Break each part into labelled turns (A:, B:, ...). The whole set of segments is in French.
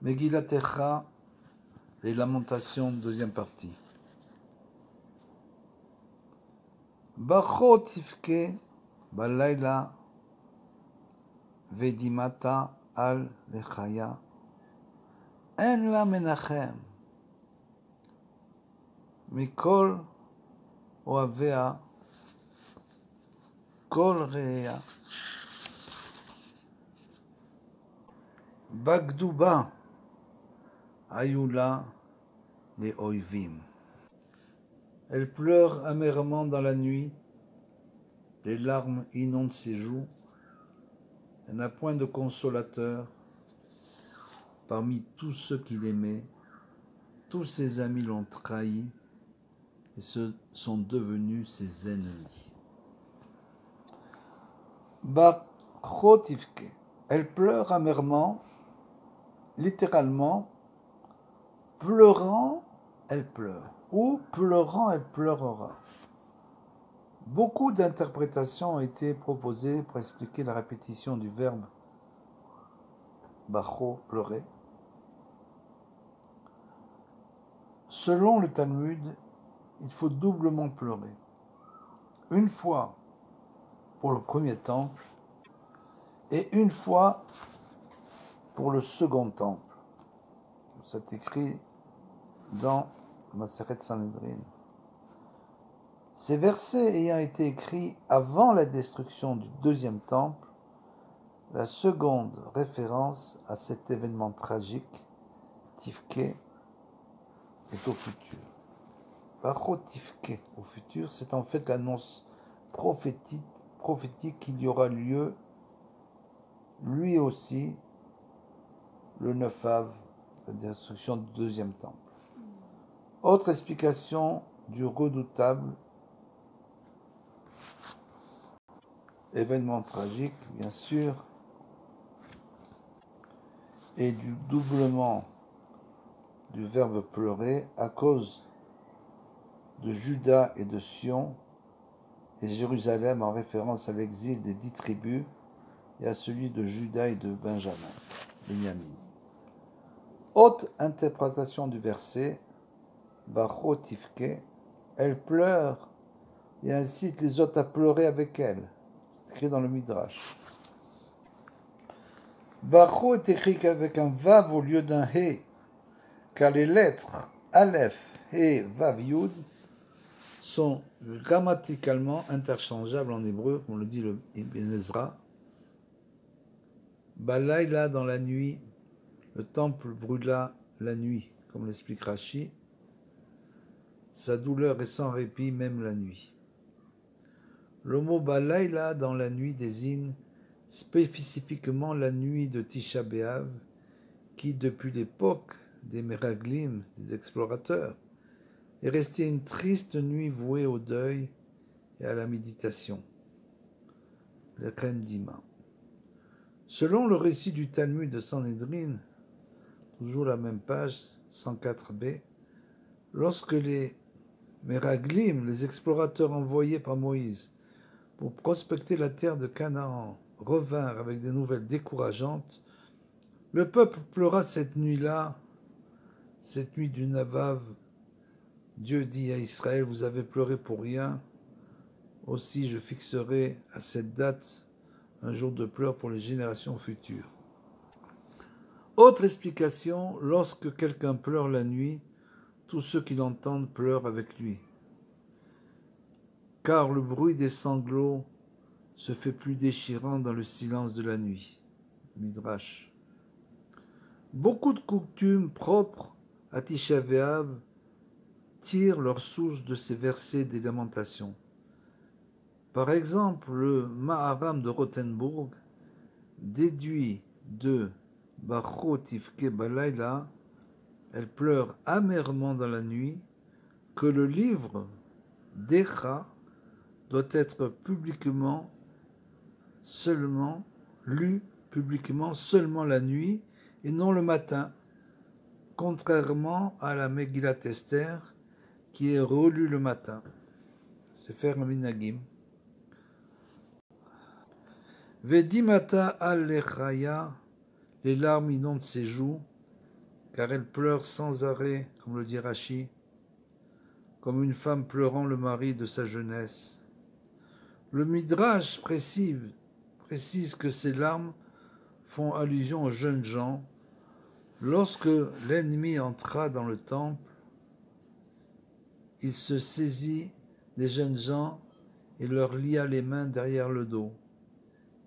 A: Megillat les Lamentations, deuxième partie. Bacho tifke balayla vedimata al lechaya en la menachem mikol oavea kol reya bagduba ayula les oivim. Elle pleure amèrement dans la nuit, les larmes inondent ses joues, elle n'a point de consolateur. Parmi tous ceux qui l'aimaient, tous ses amis l'ont trahi et ce sont devenus ses ennemis. Bachotivke, elle pleure amèrement, littéralement, pleurant, elle pleure, ou pleurant, elle pleurera. Beaucoup d'interprétations ont été proposées pour expliquer la répétition du verbe bacho, pleurer. Selon le Talmud, il faut doublement pleurer. Une fois pour le premier temple et une fois pour le second temple. C'est écrit dans Maseret Sanhedrin. Ces versets ayant été écrits avant la destruction du deuxième temple, la seconde référence à cet événement tragique, Tifke, est au futur. Bacho Tifke, au futur, c'est en fait l'annonce prophétique qu'il y aura lieu, lui aussi, le 9 av, la destruction du deuxième temple. Autre explication du redoutable événement tragique, bien sûr, et du doublement du verbe pleurer à cause de Juda et de Sion et Jérusalem en référence à l'exil des 10 tribus et à celui de Juda et de Benjamin. Autre interprétation du verset, Bacho Tifke, elle pleure et incite les autres à pleurer avec elle. C'est écrit dans le Midrash. Bacho est écrit avec un Vav au lieu d'un He, car les lettres Aleph, He, Vav, Yud sont grammaticalement interchangeables en hébreu, comme le dit le Ibn Ezra. Balayla dans la nuit, le temple brûla la nuit, comme l'explique Rashi. Sa douleur est sans répit, même la nuit. Le mot Balayla dans la nuit désigne spécifiquement la nuit de Tisha B'Av, qui, depuis l'époque des Meraglim, des explorateurs, est restée une triste nuit vouée au deuil et à la méditation. Le Khem Dima. Selon le récit du Talmud de Sanhedrin, toujours la même page, 104b, lorsque les Meraglim, les explorateurs envoyés par Moïse pour prospecter la terre de Canaan, revinrent avec des nouvelles décourageantes, le peuple pleura cette nuit-là, cette nuit du Navav. Dieu dit à Israël, vous avez pleuré pour rien, aussi je fixerai à cette date un jour de pleurs pour les générations futures. Autre explication, lorsque quelqu'un pleure la nuit, tous ceux qui l'entendent pleurent avec lui. Car le bruit des sanglots se fait plus déchirant dans le silence de la nuit. Midrash. Beaucoup de coutumes propres à Tisha B'Av tirent leur source de ces versets des lamentations. Par exemple, le Maharam de Rothenburg déduit de Bacho Tifke Balayla, elle pleure amèrement dans la nuit, que le livre d'Echa doit être lu publiquement seulement la nuit et non le matin, contrairement à la Megillat Esther qui est relue le matin. C'est faire le minagim. Vedimata al-lechaya, les larmes inondent ses joues, car elle pleure sans arrêt, comme le dit Rashi, comme une femme pleurant le mari de sa jeunesse. Le Midrash précise que ces larmes font allusion aux jeunes gens. Lorsque l'ennemi entra dans le temple, il se saisit des jeunes gens et leur lia les mains derrière le dos.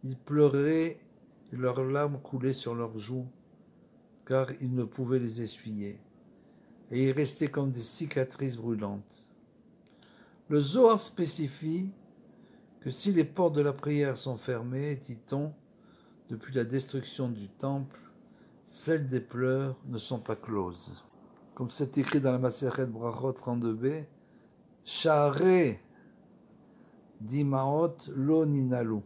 A: Ils pleuraient et leurs larmes coulaient sur leurs joues, car ils ne pouvaient les essuyer. Et ils restaient comme des cicatrices brûlantes. Le Zohar spécifie que si les portes de la prière sont fermées, dit-on, depuis la destruction du temple, celles des pleurs ne sont pas closes. Comme c'est écrit dans la Maseret Brachot 32b, Sha'arei Dimaot lo ninalu.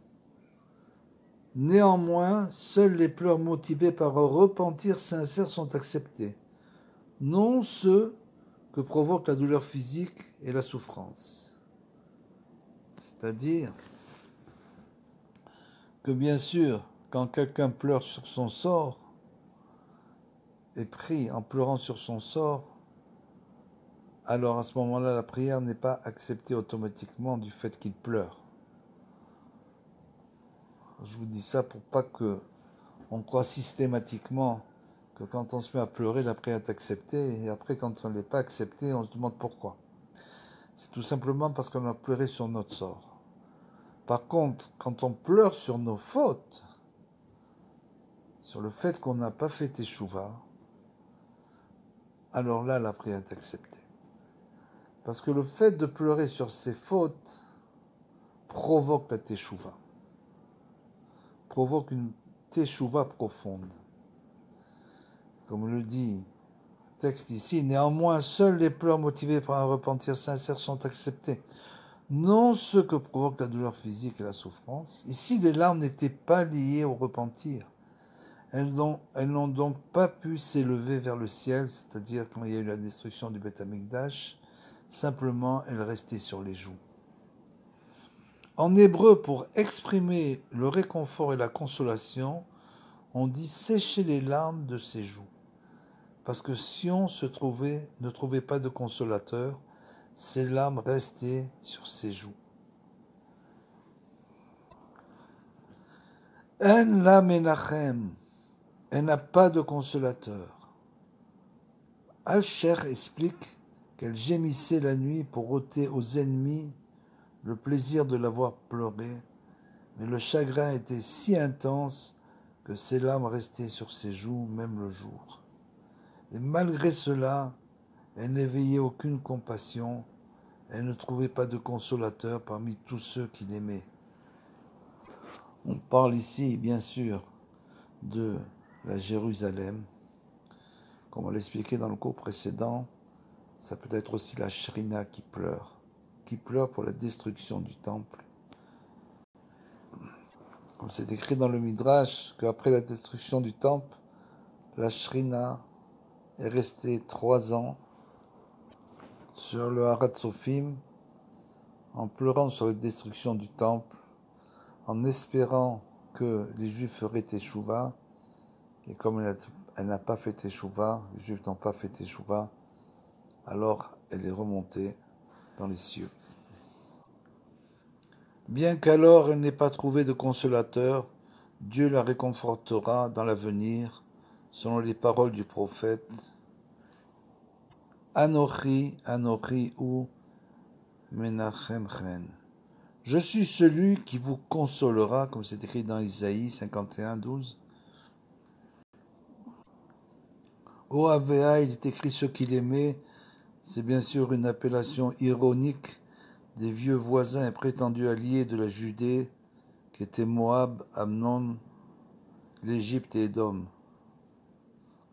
A: Néanmoins, seuls les pleurs motivés par un repentir sincère sont acceptés, non ceux que provoque la douleur physique et la souffrance. C'est-à-dire que bien sûr, quand quelqu'un pleure sur son sort, et prie en pleurant sur son sort, alors à ce moment-là, la prière n'est pas acceptée automatiquement du fait qu'il pleure. Je vous dis ça pour pas que on croit systématiquement que quand on se met à pleurer, la prière est acceptée, et après, quand on ne l'est pas acceptée, on se demande pourquoi. C'est tout simplement parce qu'on a pleuré sur notre sort. Par contre, quand on pleure sur nos fautes, sur le fait qu'on n'a pas fait teshuva, alors là, la prière est acceptée. Parce que le fait de pleurer sur ses fautes provoque la teshuva, provoque une teshuva profonde. Comme le dit le texte ici, néanmoins, seuls les pleurs motivés par un repentir sincère sont acceptés. Non ceux que provoque la douleur physique et la souffrance. Ici, les larmes n'étaient pas liées au repentir. Elles n'ont donc pas pu s'élever vers le ciel, c'est-à-dire quand il y a eu la destruction du Beth Amikdash, simplement elles restaient sur les joues. En hébreu, pour exprimer le réconfort et la consolation, on dit sécher les larmes de ses joues. Parce que Sion ne trouvait pas de consolateur, ses larmes restaient sur ses joues. En la menachem, elle n'a pas de consolateur. Al-Sher explique qu'elle gémissait la nuit pour ôter aux ennemis le plaisir de la voir pleurer, mais le chagrin était si intense que ses larmes restaient sur ses joues même le jour. Et malgré cela, elle n'éveillait aucune compassion, elle ne trouvait pas de consolateur parmi tous ceux qui l'aimaient. On parle ici, bien sûr, de la Jérusalem. Comme on l'expliquait dans le cours précédent, ça peut être aussi la Shrina qui pleure pour la destruction du temple. Comme c'est écrit dans le Midrash, qu'après la destruction du temple, la Shrina est restée 3 ans sur le Harat Sophim, en pleurant sur la destruction du temple, en espérant que les Juifs feraient Teshuvah, et comme elle n'a pas fait Teshuvah, les Juifs n'ont pas fait Teshuvah, alors elle est remontée dans les cieux. Bien qu'alors elle n'ait pas trouvé de consolateur, Dieu la réconfortera dans l'avenir, selon les paroles du prophète. Anochi, Anochi ou Menachem Chen. Je suis celui qui vous consolera, comme c'est écrit dans Isaïe 51, 12. Au Avea, il est écrit ce qu'il aimait. C'est bien sûr une appellation ironique des vieux voisins et prétendus alliés de la Judée, qui étaient Moab, Amnon, l'Égypte et Édom.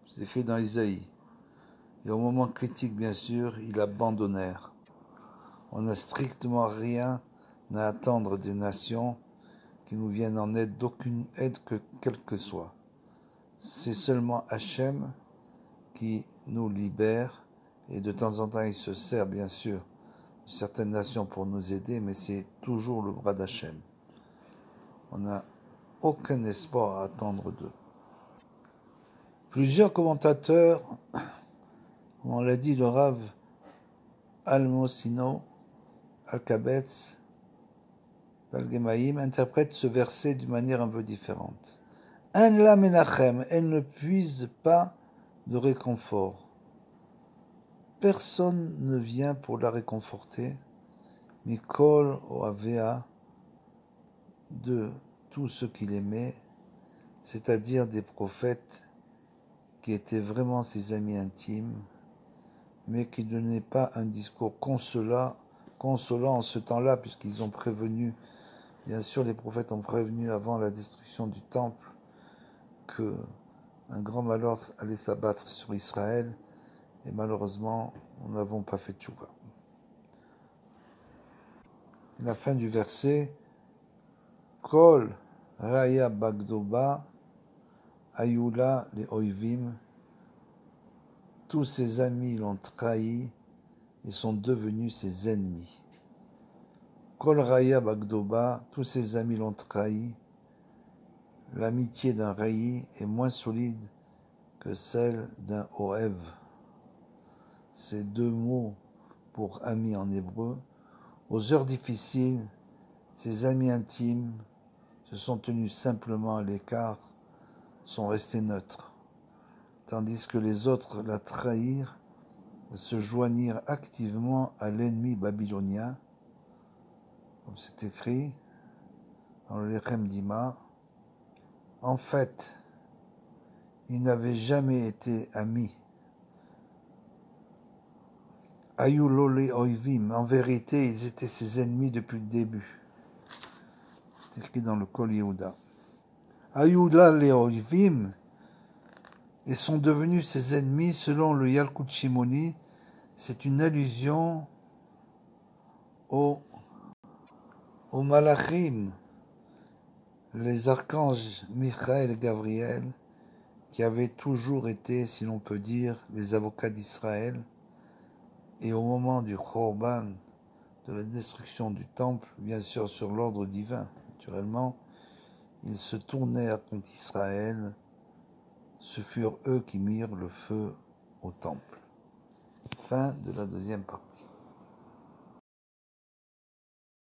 A: C'est écrit dans Isaïe. Et au moment critique, bien sûr, ils abandonnèrent. On n'a strictement rien à attendre des nations qui nous viennent en aide, d'aucune aide quelle que soit. C'est seulement Hachem qui nous libère, et de temps en temps il se sert bien sûr de certaines nations pour nous aider, mais c'est toujours le bras d'Hachem. On n'a aucun espoir à attendre d'eux. Plusieurs commentateurs, comme on l'a dit, le Rav Al-Mosino, Al-Kabetz, Al-Gemaïm, interprète ce verset d'une manière un peu différente. Un la menachem, elle ne puise pas de réconfort. Personne ne vient pour la réconforter. Mikol Oavea, de tous ceux qu'il aimait, c'est-à-dire des prophètes qui étaient vraiment ses amis intimes, mais qui ne donnaient pas un discours consolant en ce temps-là, puisqu'ils ont prévenu, bien sûr les prophètes ont prévenu avant la destruction du temple, que un grand malheur allait s'abattre sur Israël, et malheureusement, nous n'avons pas fait tchouva. La fin du verset, Kol Raya Bagdoba, Ayula les Oivim, tous ses amis l'ont trahi et sont devenus ses ennemis. Kol Raya Bagdoba, tous ses amis l'ont trahi. L'amitié d'un Raï est moins solide que celle d'un Oev. Ces deux mots pour amis en hébreu. Aux heures difficiles, ses amis intimes se sont tenus simplement à l'écart, sont restés neutres, tandis que les autres la trahirent, se joignirent activement à l'ennemi babylonien, comme c'est écrit dans le Lechem Dima. En fait, ils n'avaient jamais été amis. Ayulole Oivim, en vérité, ils étaient ses ennemis depuis le début. C'est écrit dans le Kol Yehuda. Ayula le Oivim, et sont devenus ses ennemis selon le Yalkut Shimoni. C'est une allusion aux Malachim, les archanges Michael et Gabriel, qui avaient toujours été, si l'on peut dire, les avocats d'Israël. Et au moment du Khorban, de la destruction du temple, bien sûr sur l'ordre divin, naturellement, ils se tournèrent contre Israël. Ce furent eux qui mirent le feu au temple. Fin de la deuxième partie.